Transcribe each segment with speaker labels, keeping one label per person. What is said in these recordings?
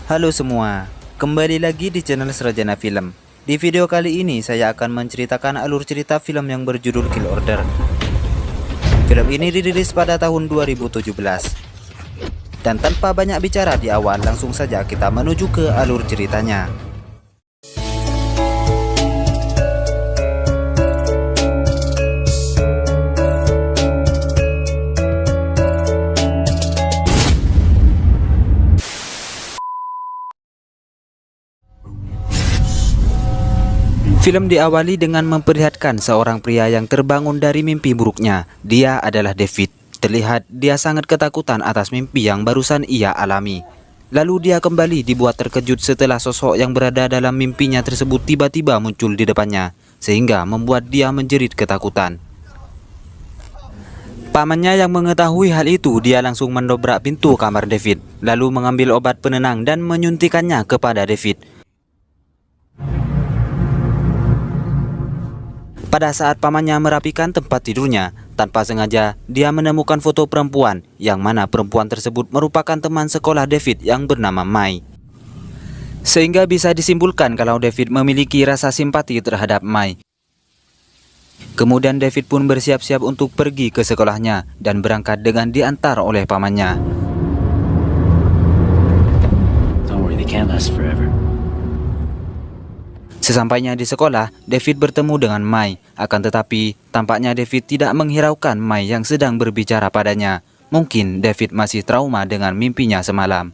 Speaker 1: Halo semua, kembali lagi di channel Serajana Film. Di video kali ini saya akan menceritakan alur cerita film yang berjudul Kill Order. Film ini dirilis pada tahun 2017. Dan tanpa banyak bicara di awal, langsung saja kita menuju ke alur ceritanya. Film diawali dengan memperlihatkan seorang pria yang terbangun dari mimpi buruknya. Dia adalah David. Terlihat dia sangat ketakutan atas mimpi yang barusan ia alami. Lalu dia kembali dibuat terkejut setelah sosok yang berada dalam mimpinya tersebut tiba-tiba muncul di depannya, sehingga membuat dia menjerit ketakutan. Pamannya yang mengetahui hal itu, dia langsung mendobrak pintu kamar David, lalu mengambil obat penenang dan menyuntikannya kepada David. Pada saat pamannya merapikan tempat tidurnya, tanpa sengaja dia menemukan foto perempuan, yang mana perempuan tersebut merupakan teman sekolah David yang bernama Mai. Sehingga bisa disimpulkan kalau David memiliki rasa simpati terhadap Mai. Kemudian David pun bersiap-siap untuk pergi ke sekolahnya dan berangkat dengan diantar oleh pamannya.
Speaker 2: Don't worry, they can't last forever.
Speaker 1: Sesampainya di sekolah, David bertemu dengan Mai. Akan tetapi, tampaknya David tidak menghiraukan Mai yang sedang berbicara padanya. Mungkin David masih trauma dengan mimpinya semalam.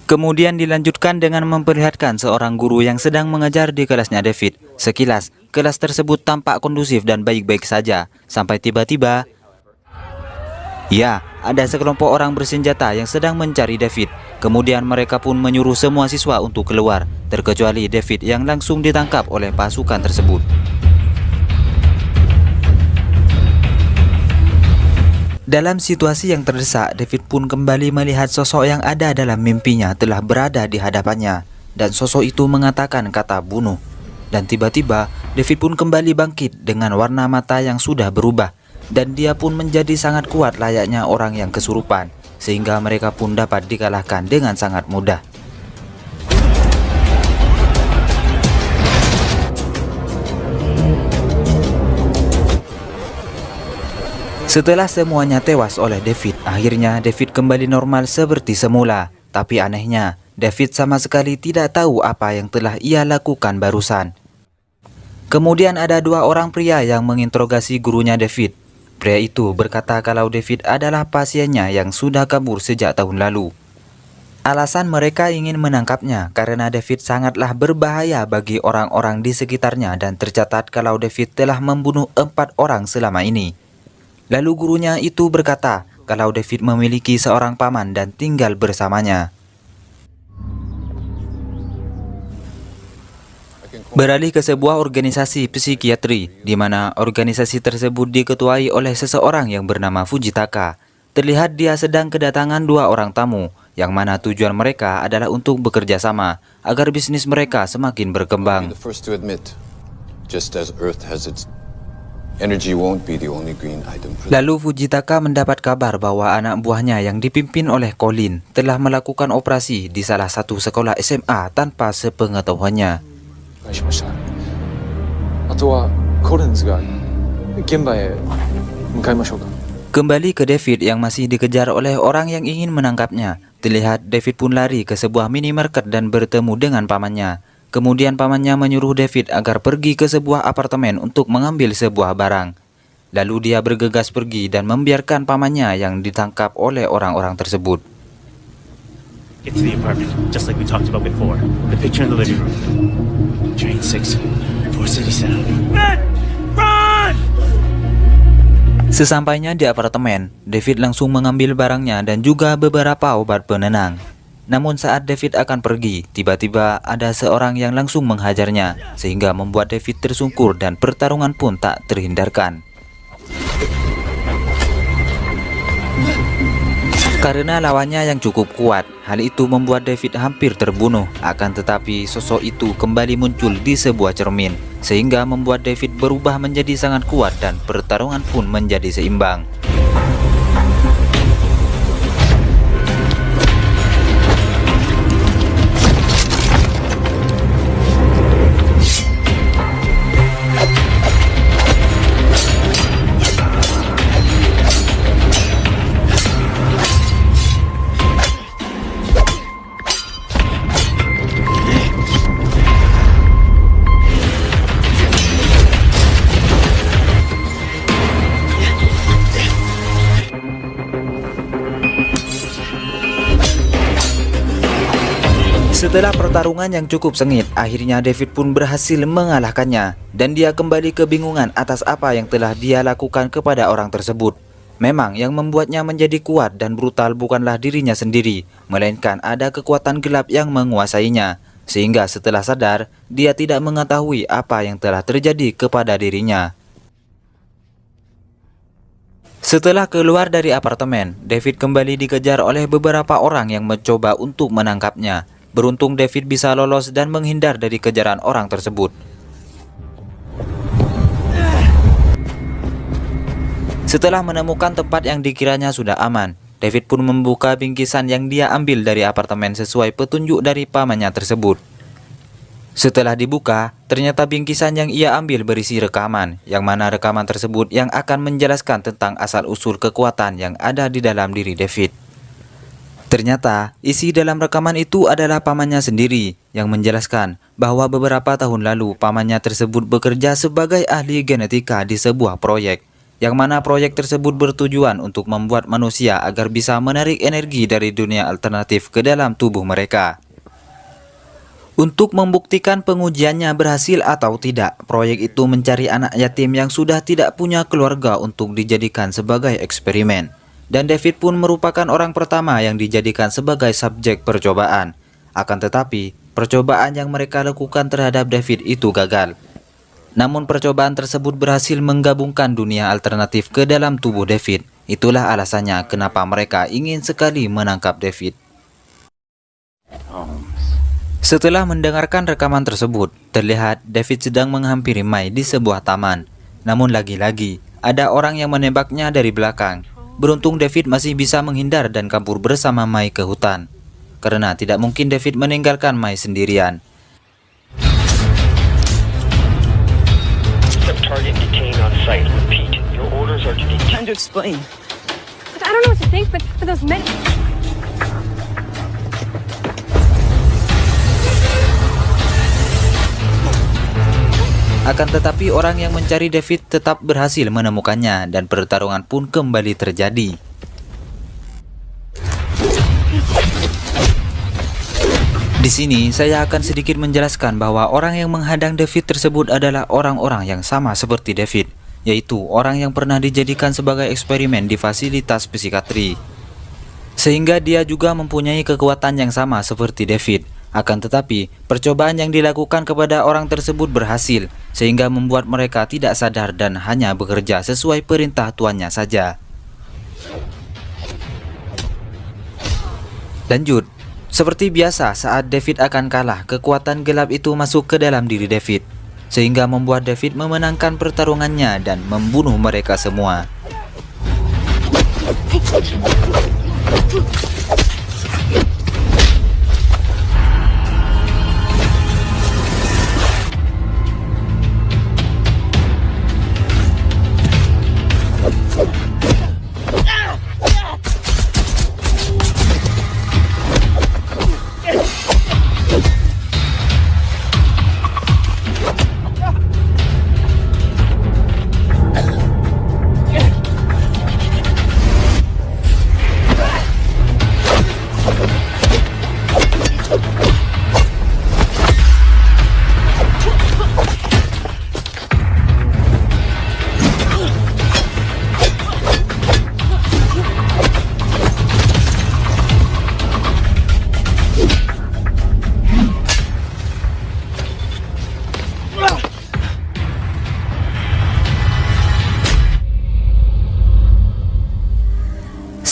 Speaker 1: Kemudian dilanjutkan dengan memperlihatkan seorang guru yang sedang mengajar di kelasnya David. Sekilas, kelas tersebut tampak kondusif dan baik-baik saja. Sampai tiba-tiba, ya, ada sekelompok orang bersenjata yang sedang mencari David. Kemudian mereka pun menyuruh semua siswa untuk keluar, terkecuali David yang langsung ditangkap oleh pasukan tersebut. Dalam situasi yang terdesak, David pun kembali melihat sosok yang ada dalam mimpinya telah berada di hadapannya. Dan sosok itu mengatakan kata bunuh. Dan tiba-tiba, David pun kembali bangkit dengan warna mata yang sudah berubah. Dan dia pun menjadi sangat kuat layaknya orang yang kesurupan, sehingga mereka pun dapat dikalahkan dengan sangat mudah. Setelah semuanya tewas oleh David, akhirnya David kembali normal seperti semula. Tapi anehnya, David sama sekali tidak tahu apa yang telah ia lakukan barusan. Kemudian ada dua orang pria yang menginterogasi gurunya David. Pria itu berkata kalau David adalah pasiennya yang sudah kabur sejak tahun lalu. Alasan mereka ingin menangkapnya karena David sangatlah berbahaya bagi orang-orang di sekitarnya dan tercatat kalau David telah membunuh 4 orang selama ini. Lalu gurunya itu berkata kalau David memiliki seorang paman dan tinggal bersamanya. Beralih ke sebuah organisasi psikiatri, di mana organisasi tersebut diketuai oleh seseorang yang bernama Fujitaka. Terlihat dia sedang kedatangan 2 orang tamu, yang mana tujuan mereka adalah untuk bekerja sama, agar bisnis mereka semakin berkembang. Lalu Fujitaka mendapat kabar bahwa anak buahnya yang dipimpin oleh Colin telah melakukan operasi di salah satu sekolah SMA tanpa sepengetahuannya. Kembali ke David yang masih dikejar oleh orang yang ingin menangkapnya. Terlihat David pun lari ke sebuah minimarket dan bertemu dengan pamannya. Kemudian pamannya menyuruh David agar pergi ke sebuah apartemen untuk mengambil sebuah barang. Lalu dia bergegas pergi dan membiarkan pamannya yang ditangkap oleh orang-orang tersebut.
Speaker 2: Get to the apartment, just like we talked about before. The picture in the living room. Train 6, 477. Men! Run!
Speaker 1: Sesampainya di apartemen, David langsung mengambil barangnya dan juga beberapa obat penenang. Namun saat David akan pergi, tiba-tiba ada seorang yang langsung menghajarnya, sehingga membuat David tersungkur dan pertarungan pun tak terhindarkan. Karena lawannya yang cukup kuat, hal itu membuat David hampir terbunuh. Akan tetapi sosok itu kembali muncul di sebuah cermin, sehingga membuat David berubah menjadi sangat kuat dan pertarungan pun menjadi seimbang. Setelah pertarungan yang cukup sengit, akhirnya David pun berhasil mengalahkannya dan dia kembali kebingungan atas apa yang telah dia lakukan kepada orang tersebut. Memang yang membuatnya menjadi kuat dan brutal bukanlah dirinya sendiri, melainkan ada kekuatan gelap yang menguasainya. Sehingga setelah sadar, dia tidak mengetahui apa yang telah terjadi kepada dirinya. Setelah keluar dari apartemen, David kembali dikejar oleh beberapa orang yang mencoba untuk menangkapnya. Beruntung David bisa lolos dan menghindar dari kejaran orang tersebut. Setelah menemukan tempat yang dikiranya sudah aman, David pun membuka bingkisan yang dia ambil dari apartemen sesuai petunjuk dari pamannya tersebut. Setelah dibuka, ternyata bingkisan yang ia ambil berisi rekaman, yang mana rekaman tersebut yang akan menjelaskan tentang asal-usul kekuatan yang ada di dalam diri David. Ternyata, isi dalam rekaman itu adalah pamannya sendiri yang menjelaskan bahwa beberapa tahun lalu pamannya tersebut bekerja sebagai ahli genetika di sebuah proyek, yang mana proyek tersebut bertujuan untuk membuat manusia agar bisa menarik energi dari dunia alternatif ke dalam tubuh mereka. Untuk membuktikan pengujiannya berhasil atau tidak, proyek itu mencari anak yatim yang sudah tidak punya keluarga untuk dijadikan sebagai eksperimen. Dan David pun merupakan orang pertama yang dijadikan sebagai subjek percobaan. Akan tetapi, percobaan yang mereka lakukan terhadap David itu gagal. Namun percobaan tersebut berhasil menggabungkan dunia alternatif ke dalam tubuh David. Itulah alasannya kenapa mereka ingin sekali menangkap David. Setelah mendengarkan rekaman tersebut, terlihat David sedang menghampiri Mai di sebuah taman. Namun lagi-lagi, ada orang yang menembaknya dari belakang. Beruntung David masih bisa menghindar dan kabur bersama Mai ke hutan. Karena tidak mungkin David meninggalkan Mai sendirian.
Speaker 3: Target detained on site. Repeat. Your orders are to detain.
Speaker 4: Trying to explain.
Speaker 5: Look, I don't know what to think, but for those men...
Speaker 1: Akan tetapi orang yang mencari David tetap berhasil menemukannya dan pertarungan pun kembali terjadi. Di sini saya akan sedikit menjelaskan bahwa orang yang menghadang David tersebut adalah orang-orang yang sama seperti David, yaitu orang yang pernah dijadikan sebagai eksperimen di fasilitas psikiatri. Sehingga dia juga mempunyai kekuatan yang sama seperti David. Akan tetapi, percobaan yang dilakukan kepada orang tersebut berhasil, sehingga membuat mereka tidak sadar dan hanya bekerja sesuai perintah tuannya saja. Lanjut, seperti biasa saat David akan kalah, kekuatan gelap itu masuk ke dalam diri David, sehingga membuat David memenangkan pertarungannya dan membunuh mereka semua.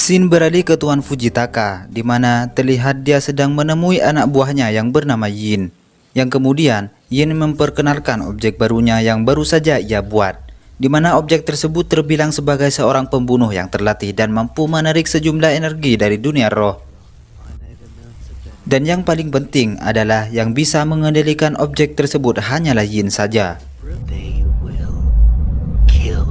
Speaker 1: Scene beralih ke Tuan Fujitaka, di mana terlihat dia sedang menemui anak buahnya yang bernama Yin. Yang kemudian, Yin memperkenalkan objek barunya yang baru saja ia buat, di mana objek tersebut terbilang sebagai seorang pembunuh yang terlatih dan mampu menarik sejumlah energi dari dunia roh. Dan yang paling penting adalah yang bisa mengendalikan objek tersebut hanyalah Yin saja.
Speaker 3: They will kill.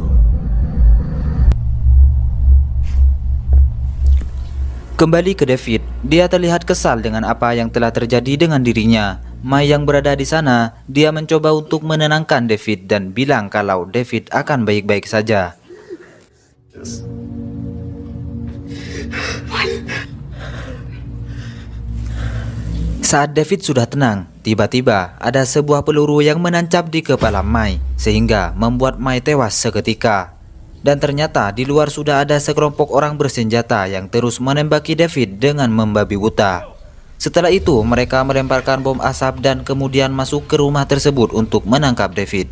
Speaker 1: Kembali ke David, dia terlihat kesal dengan apa yang telah terjadi dengan dirinya. Mai yang berada di sana, dia mencoba untuk menenangkan David dan bilang kalau David akan baik-baik saja. Saat David sudah tenang, tiba-tiba ada sebuah peluru yang menancap di kepala Mai sehingga membuat Mai tewas seketika. Dan ternyata di luar sudah ada sekelompok orang bersenjata yang terus menembaki David dengan membabi buta. Setelah itu mereka melemparkan bom asap dan kemudian masuk ke rumah tersebut untuk menangkap David.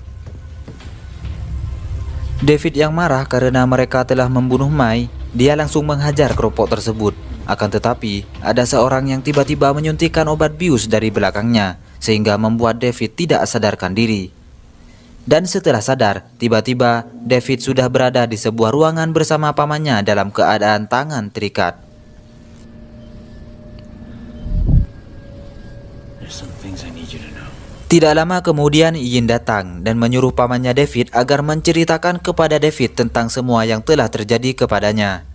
Speaker 1: David yang marah karena mereka telah membunuh Mai, dia langsung menghajar kelompok tersebut. Akan tetapi, ada seorang yang tiba-tiba menyuntikkan obat bius dari belakangnya, sehingga membuat David tidak sadarkan diri. Dan setelah sadar, tiba-tiba David sudah berada di sebuah ruangan bersama pamannya dalam keadaan tangan terikat.
Speaker 2: There's some things I need you to know.
Speaker 1: Tidak lama kemudian Yin datang dan menyuruh pamannya David agar menceritakan kepada David tentang semua yang telah terjadi kepadanya.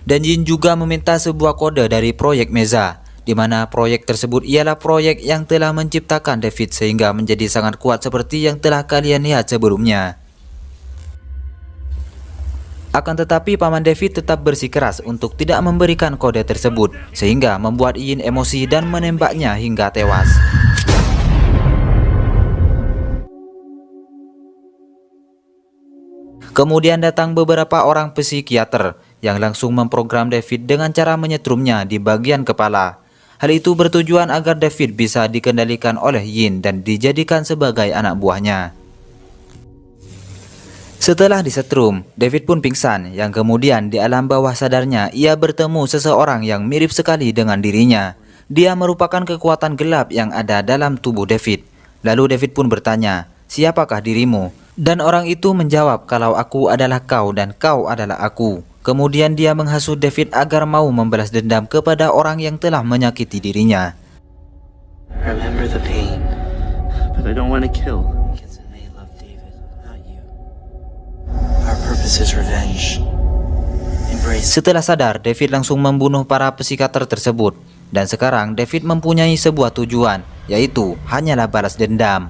Speaker 1: Dan Yin juga meminta sebuah kode dari proyek Meza, di mana proyek tersebut ialah proyek yang telah menciptakan David sehingga menjadi sangat kuat seperti yang telah kalian lihat sebelumnya. Akan tetapi paman David tetap bersikeras untuk tidak memberikan kode tersebut, sehingga membuat Yin emosi dan menembaknya hingga tewas. Kemudian datang beberapa orang psikiater yang langsung memprogram David dengan cara menyetrumnya di bagian kepala. Hal itu bertujuan agar David bisa dikendalikan oleh Yin dan dijadikan sebagai anak buahnya. Setelah disetrum, David pun pingsan yang kemudian di alam bawah sadarnya ia bertemu seseorang yang mirip sekali dengan dirinya. Dia merupakan kekuatan gelap yang ada dalam tubuh David. Lalu David pun bertanya, "Siapakah dirimu?" Dan orang itu menjawab kalau aku adalah kau dan kau adalah aku. Kemudian dia menghasut David agar mau membalas dendam kepada orang yang telah menyakiti dirinya.
Speaker 4: Remember the pain,
Speaker 2: But I don't want to kill.
Speaker 4: because they love David, not you. Our purpose is revenge. Embrace
Speaker 1: Setelah sadar, David langsung membunuh para psikiater tersebut. Dan sekarang David mempunyai sebuah tujuan, yaitu hanyalah balas dendam.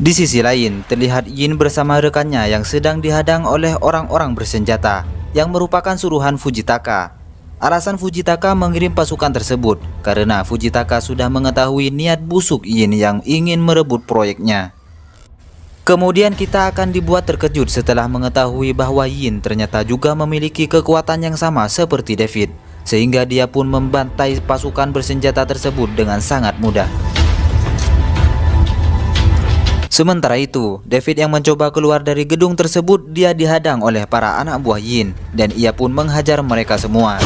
Speaker 1: Di sisi lain, terlihat Yin bersama rekannya yang sedang dihadang oleh orang-orang bersenjata yang merupakan suruhan Fujitaka. Alasan Fujitaka mengirim pasukan tersebut karena Fujitaka sudah mengetahui niat busuk Yin yang ingin merebut proyeknya. Kemudian kita akan dibuat terkejut setelah mengetahui bahwa Yin ternyata juga memiliki kekuatan yang sama seperti David, sehingga dia pun membantai pasukan bersenjata tersebut dengan sangat mudah. Sementara itu, David yang mencoba keluar dari gedung tersebut, dia dihadang oleh para anak buah Yin dan ia pun menghajar mereka semua.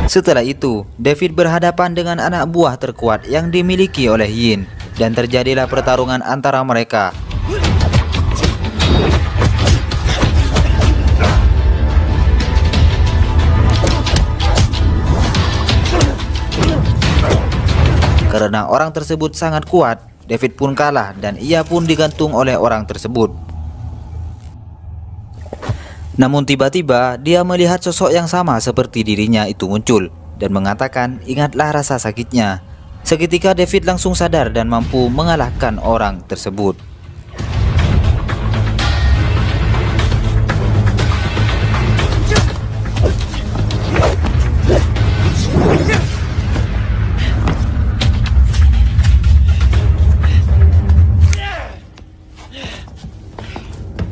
Speaker 1: Setelah itu, David berhadapan dengan anak buah terkuat yang dimiliki oleh Yin dan terjadilah pertarungan antara mereka. Karena orang tersebut sangat kuat, David pun kalah dan ia pun digantung oleh orang tersebut. Namun tiba-tiba dia melihat sosok yang sama seperti dirinya itu muncul dan mengatakan, "Ingatlah rasa sakitnya." Seketika David langsung sadar dan mampu mengalahkan orang tersebut.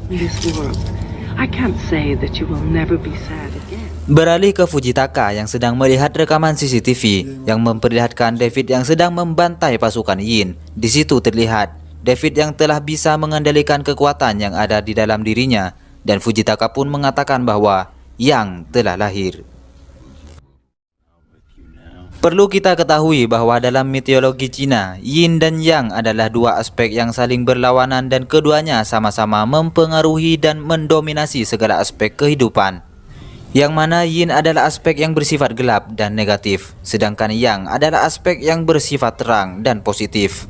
Speaker 6: In this world, I can't say that you will never be sad again.
Speaker 1: Beralih ke Fujitaka yang sedang melihat rekaman CCTV yang memperlihatkan David yang sedang membantai pasukan Yin. Di situ terlihat David yang telah bisa mengendalikan kekuatan yang ada di dalam dirinya dan Fujitaka pun mengatakan bahwa Yang telah lahir. Perlu kita ketahui bahwa dalam mitologi Cina, Yin dan Yang adalah dua aspek yang saling berlawanan dan keduanya sama-sama mempengaruhi dan mendominasi segala aspek kehidupan. Yang mana Yin adalah aspek yang bersifat gelap dan negatif, sedangkan Yang adalah aspek yang bersifat terang dan positif.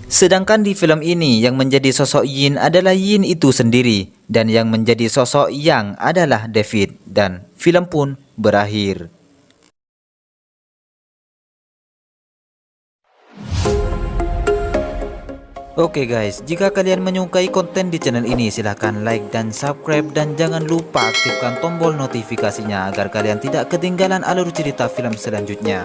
Speaker 1: Sedangkan di film ini yang menjadi sosok Yin adalah Yin itu sendiri dan yang menjadi sosok Yang adalah David dan film pun berakhir. Oke guys, jika kalian menyukai konten di channel ini silahkan like dan subscribe dan jangan lupa aktifkan tombol notifikasinya agar kalian tidak ketinggalan alur cerita film selanjutnya.